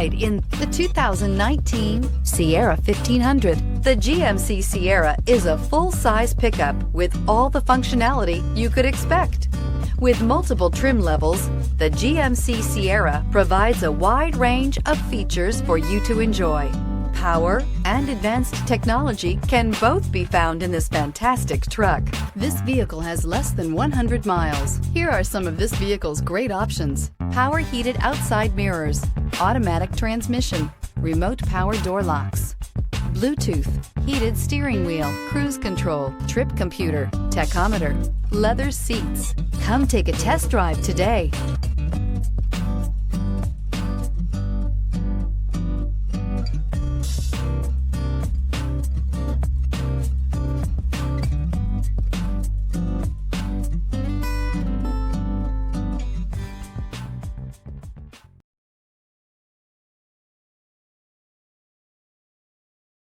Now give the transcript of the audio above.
In the 2019 Sierra 1500. The GMC Sierra is a full-size pickup with all the functionality you could expect. With multiple trim levels, the GMC Sierra provides a wide range of features for you to enjoy. Power and advanced technology can both be found in this fantastic truck. This vehicle has less than 100 miles. Here are some of this vehicle's great options: power heated outside mirrors, automatic transmission, remote power door locks, Bluetooth, heated steering wheel, cruise control, trip computer, tachometer, leather seats. Come take a test drive today.